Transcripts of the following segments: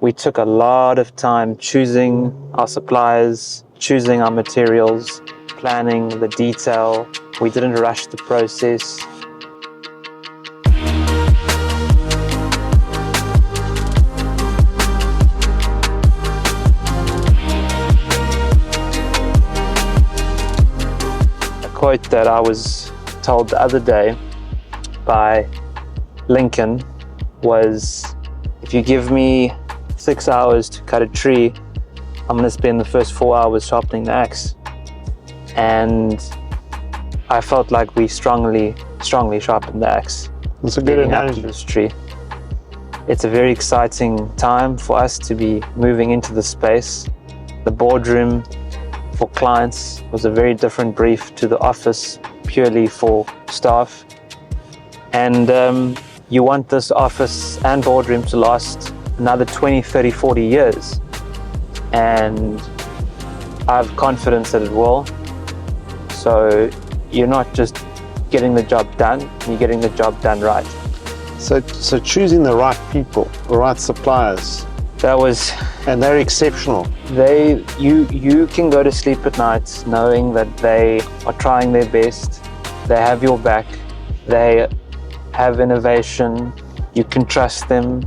We took a lot of time choosing our suppliers, choosing our materials, planning the detail. We didn't rush the process. A quote that I was told the other day by Lincoln was, if you give me 6 hours to cut a tree, I'm going to spend the first 4 hours sharpening the axe. And I felt like we strongly sharpened the axe. That's a good analogy. This tree. It's a very exciting time for us to be moving into the space. The boardroom for clients was a very different brief to the office purely for staff. And you want this office and boardroom to last another 20, 30, 40 years. And I have confidence that it will. So you're not just getting the job done, you're getting the job done right. So choosing the right people, the right suppliers. That was... And they're exceptional. You can go to sleep at night knowing that they are trying their best, they have your back, they have innovation, you can trust them.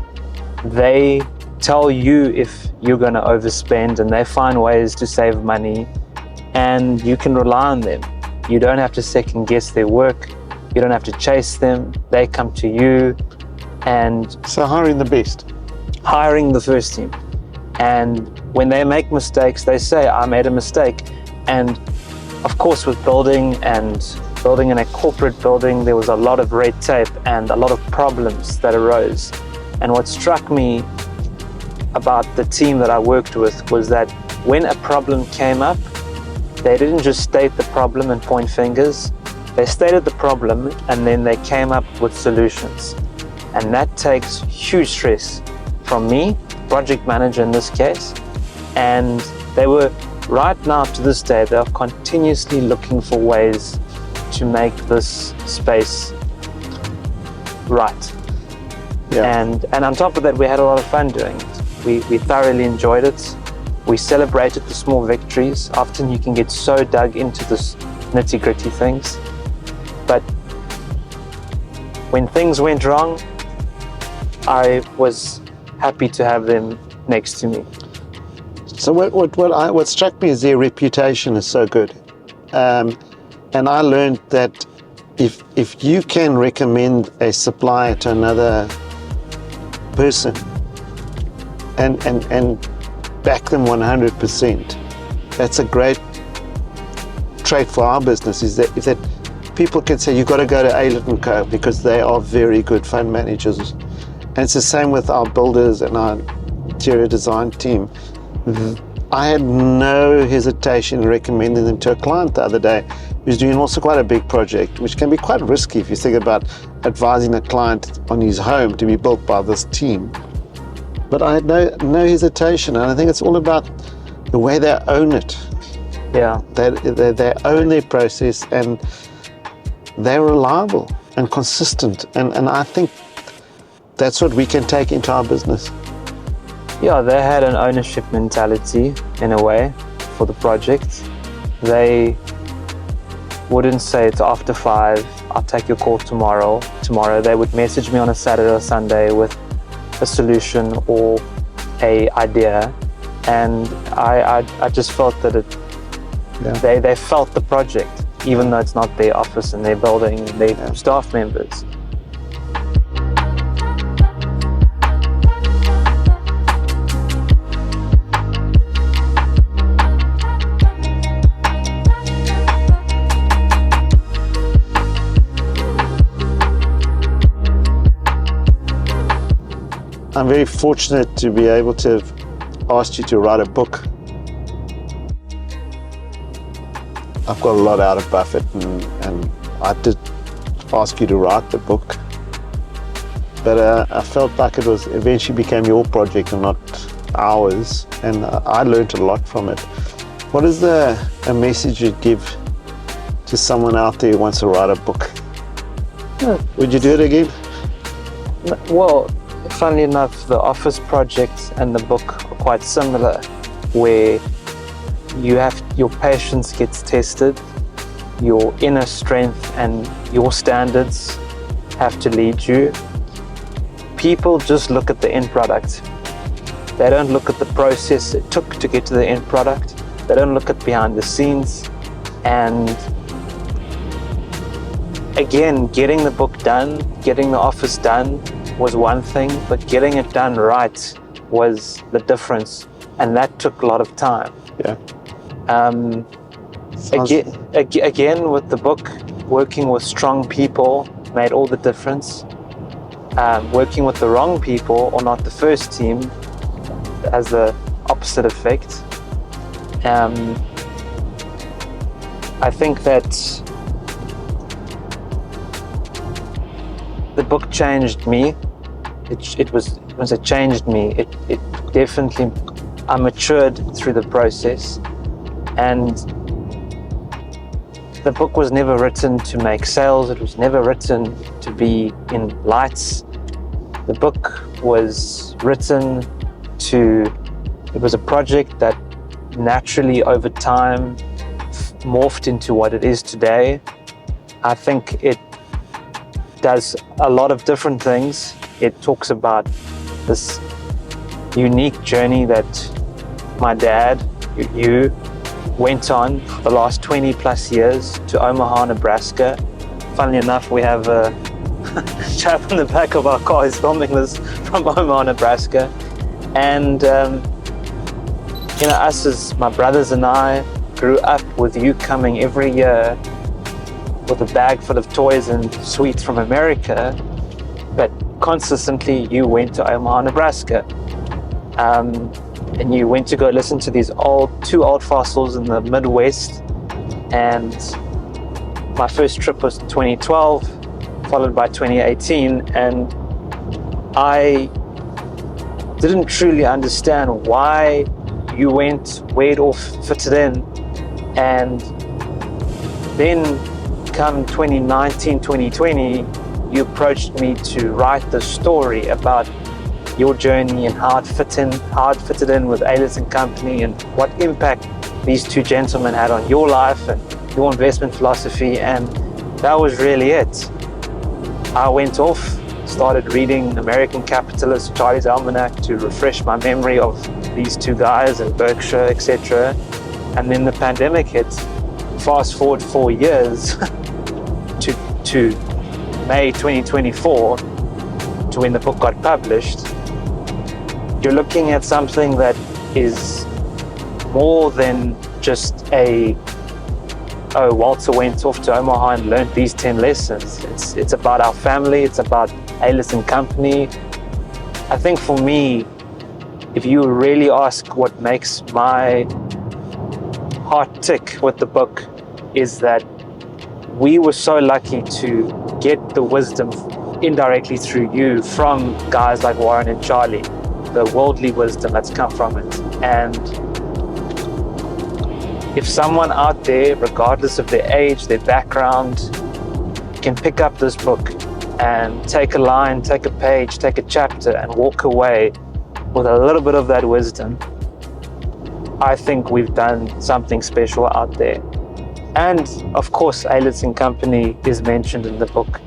They tell you if you're going to overspend, and they find ways to save money, and you can rely on them. You don't have to second guess their work. You don't have to chase them. They come to you. And so hiring the best. Hiring the first team. And when they make mistakes, they say, I made a mistake. And of course, with building in a corporate building, there was a lot of red tape and a lot of problems that arose. And what struck me about the team that I worked with was that when a problem came up, they didn't just state the problem and point fingers. They stated the problem and then they came up with solutions. And that takes huge stress from me, project manager in this case. And they were, right now to this day, they are continuously looking for ways to make this space right. Yeah. And on top of that, we had a lot of fun doing it. We thoroughly enjoyed it. We celebrated the small victories. Often you can get so dug into this nitty-gritty things. But when things went wrong, I was happy to have them next to me. So what struck me is their reputation is so good. And I learned that if you can recommend a supplier to another person and back them 100%, that's a great trait for our business, is that people can say, you've got to go to Aylett Co because they are very good fund managers. And it's the same with our builders and our interior design team. I had no hesitation in recommending them to a client the other day who's doing also quite a big project, which can be quite risky if you think about advising a client on his home to be built by this team. But I had no hesitation, and I think it's all about the way they own it. Yeah. They own their process, and they're reliable and consistent, and I think that's what we can take into our business. Yeah, they had an ownership mentality in a way for the project. They wouldn't say it's after 5, I'll take your call tomorrow. They would message me on a Saturday or Sunday with a solution or a idea, and I just felt that they felt the project, even though it's not their office and their building, their staff members. I'm very fortunate to be able to have asked you to write a book. I've got a lot out of Buffett, and I did ask you to write the book, but I felt like it was eventually became your project and not ours, and I learned a lot from it. What is a message you'd give to someone out there who wants to write a book? Would you do it again? Well, funnily enough, the office project and the book are quite similar, where your patience gets tested, your inner strength and your standards have to lead you. People just look at the end product. They don't look at the process it took to get to the end product. They don't look at behind the scenes. And again, getting the book done, getting the office done was one thing, but getting it done right was the difference. And that took a lot of time. Yeah. Again, with the book, working with strong people made all the difference. Working with the wrong people or not the first team has the opposite effect. I think that the book changed me. It changed me. It definitely, I matured through the process, and the book was never written to make sales. It was never written to be in lights. The book was written it was a project that naturally over time morphed into what it is today. I think it does a lot of different things. It talks about this unique journey that my dad, you, went on for the last 20 plus years to Omaha, Nebraska. Funnily enough, we have a chap in the back of our car who's filming this from Omaha, Nebraska. And us as my brothers and I grew up with you coming every year with a bag full of toys and sweets from America, but consistently you went to Omaha, Nebraska. And you went to go listen to these two old fossils in the Midwest. And my first trip was 2012, followed by 2018, and I didn't truly understand why you went, where it all fitted in. And then come 2019, 2020, you approached me to write the story about your journey and how it fitted in with Aylett Company and what impact these two gentlemen had on your life and your investment philosophy. And that was really it. I went off, started reading American Capitalist, Charlie's Almanac, to refresh my memory of these two guys in Berkshire, etc. And then the pandemic hit. Fast forward 4 years to May 2024, to when the book got published. You're looking at something that is more than just Walter went off to Omaha and learned these 10 lessons. It's about our family, it's about Aylett Company. I think for me, if you really ask what makes my heart tick with the book, is that we were so lucky to get the wisdom indirectly through you from guys like Warren and Charlie, the worldly wisdom that's come from it. And if someone out there, regardless of their age, their background, can pick up this book and take a line, take a page, take a chapter and walk away with a little bit of that wisdom, I think we've done something special out there. And of course, Aylett Company is mentioned in the book.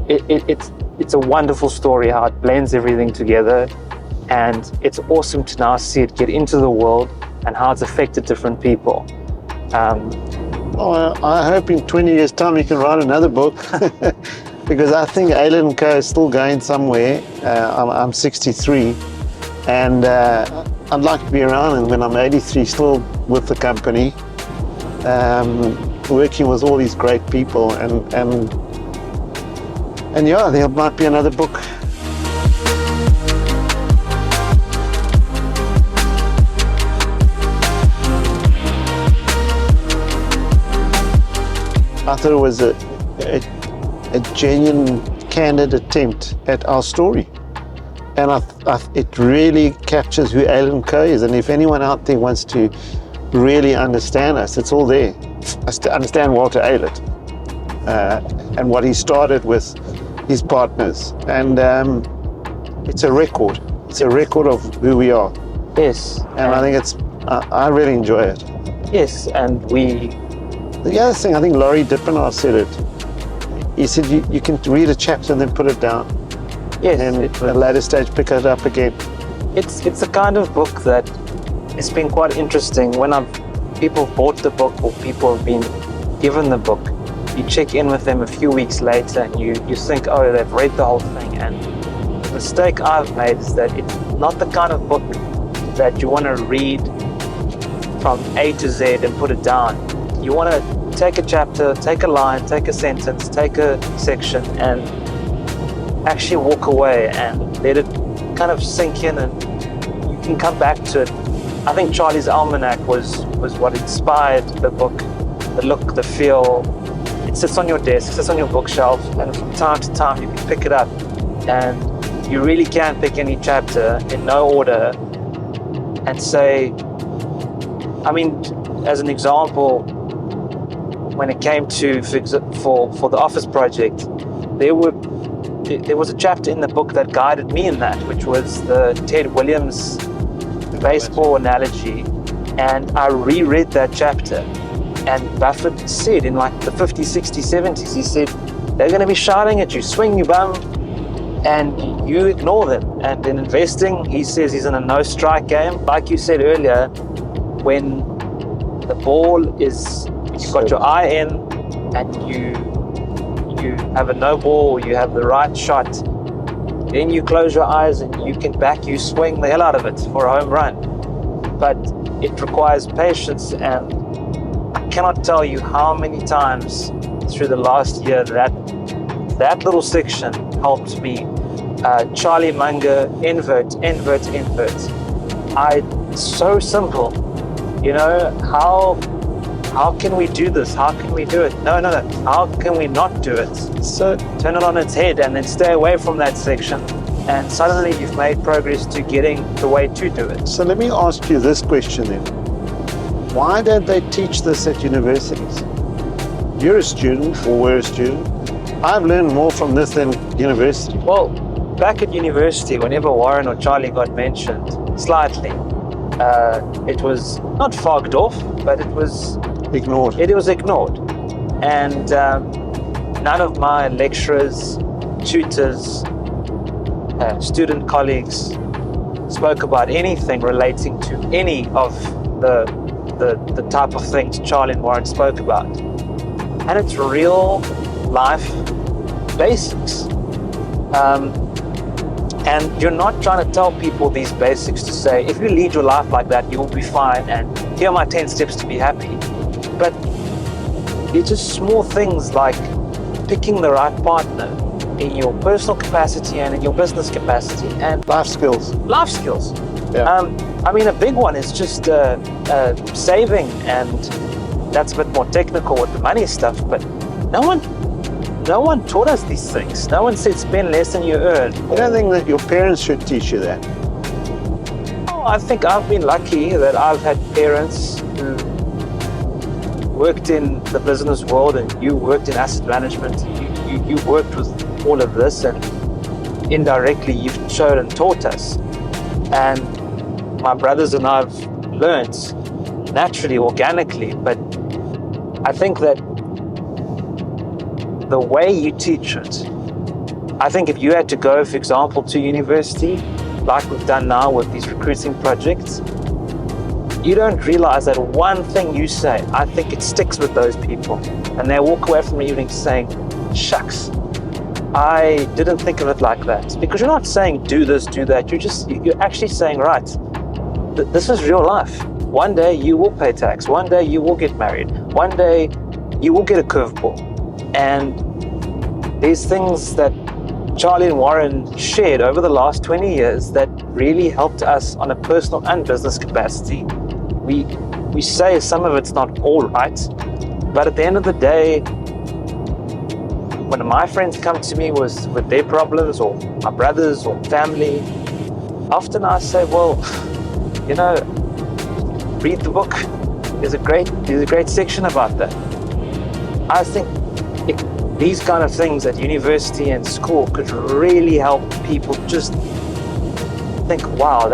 It's a wonderful story how it blends everything together, and it's awesome to now see it get into the world and how it's affected different people. I hope in 20 years' time you can write another book, because I think Aylett Co is still going somewhere. I'm 63, and I'd like to be around, and when I'm 83, still with the company, working with all these great people, and yeah, there might be another book. I thought it was a genuine, candid attempt at our story. And it really captures who Aylett Co is. And if anyone out there wants to really understand us, it's all there. Understand Walter Aylett and what he started with his partners. And it's a record. It's a record of who we are. Yes. And I think I really enjoy it. Yes, and The other thing, I think Laurie Dippenaar said it. He said you can read a chapter and then put it down. yes, And at a later stage pick it up again. it's a kind of book that it's been quite interesting. When people bought the book or people have been given the book, you check in with them a few weeks later and you think, oh, they've read the whole thing. And the mistake I've made is that it's not the kind of book that you want to read from A to Z and put it down. You want to take a chapter, take a line, take a sentence, take a section, and actually walk away and let it kind of sink in, and you can come back to it. I think Charlie's Almanac was what inspired the book. The look, the feel. It sits on your desk, it sits on your bookshelf, and from time to time you can pick it up, and you really can pick any chapter in no order and say, I mean, as an example, when it came to for the office project, there was a chapter in the book that guided me in that, which was the Ted Williams baseball analogy, and I reread that chapter, and Buffett said in like the 50s, 60s, 70s, he said, they're going to be shouting at you, swing you bum, and you ignore them. And in investing, he says he's in a no-strike game. Like you said earlier, when the ball is, you've got your eye in, and you have a no ball, you have the right shot, then you close your eyes and you swing the hell out of it for a home run. But it requires patience, and I cannot tell you how many times through the last year that little section helped me. Charlie Munger, invert. So simple. You know, how can we do this? How can we do it? No. How can we not do it? So turn it on its head and then stay away from that section. And suddenly you've made progress to getting the way to do it. So let me ask you this question then. Why don't they teach this at universities? You're a student, or we're a student. I've learned more from this than university. Well, back at university, whenever Warren or Charlie got mentioned, slightly, it was not fogged off, but it was ignored. It was ignored. And none of my lecturers, tutors, student colleagues spoke about anything relating to any of the type of things Charlie and Warren spoke about. And it's real life basics. And you're not trying to tell people these basics to say, if you lead your life like that, you will be fine, and here are my 10 steps to be happy. But it's just small things like picking the right partner in your personal capacity and in your business capacity, and Life skills. Yeah. I mean, a big one is just saving, and that's a bit more technical with the money stuff, but no one taught us these things. No one said spend less than you earn. You don't think that your parents should teach you that? Oh, I think I've been lucky that I've had parents who worked in the business world, and you worked in asset management. You worked with all of this, and indirectly you've showed and taught us. And my brothers and I've learned naturally, organically, but I think that the way you teach it, I think if you had to go, for example, to university, like we've done now with these recruiting projects, you don't realize that one thing you say, I think it sticks with those people, and they walk away from the evening saying, shucks, I didn't think of it like that. Because you're not saying do this, do that, you're actually saying, right, this is real life. One day you will pay tax, one day you will get married, one day you will get a curveball. And these things that Charlie and Warren shared over the last 20 years that really helped us on a personal and business capacity. We say some of it's not all right, but at the end of the day, when my friends come to me with their problems, or my brothers or family, often I say, well, you know, read the book. There's a great section about that. I think these kind of things at university and school could really help people just think, wow,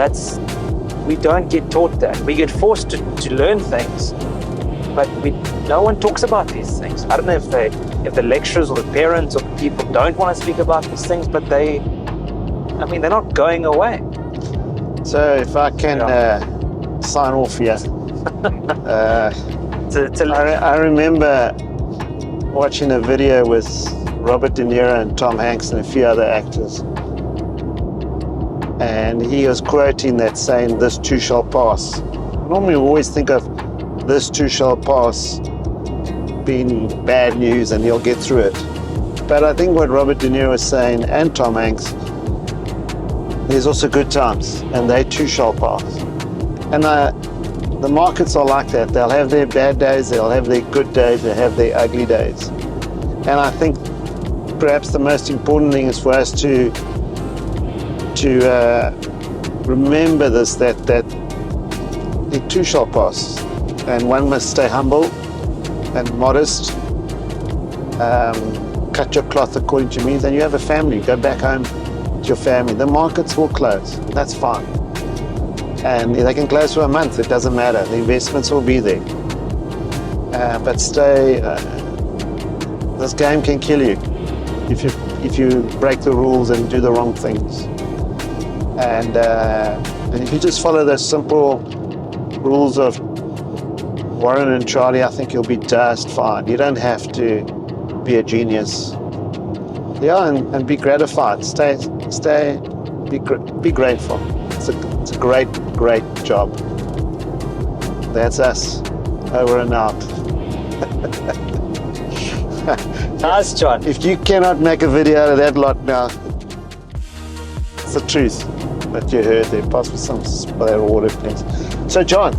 we don't get taught that. We get forced to learn things, but no one talks about these things. I don't know if the lecturers or the parents or the people don't want to speak about these things, but they're not going away. So if I can sign off here. I remember watching a video with Robert De Niro and Tom Hanks and a few other actors. And he was quoting that saying, "This too shall pass." Normally we always think of this too shall pass being bad news and you'll get through it. But I think what Robert De Niro was saying, and Tom Hanks, there's also good times and they too shall pass. And the markets are like that. They'll have their bad days, they'll have their good days, they'll have their ugly days. And I think perhaps the most important thing is for us to remember this, that it too shall pass. And one must stay humble and modest, cut your cloth according to means, and you have a family. Go back home to your family. The markets will close, that's fine. And they can close for a month, it doesn't matter. The investments will be there. But stay, this game can kill you if you break the rules and do the wrong things. And if you just follow those simple rules of Warren and Charlie, I think you'll be just fine. You don't have to be a genius. Yeah, and be gratified. Be grateful. It's a great job. That's us. Over and out. Nice, John. If you cannot make a video out of that lot now, it's the truth that you heard there. Pass me some water, please. So, John,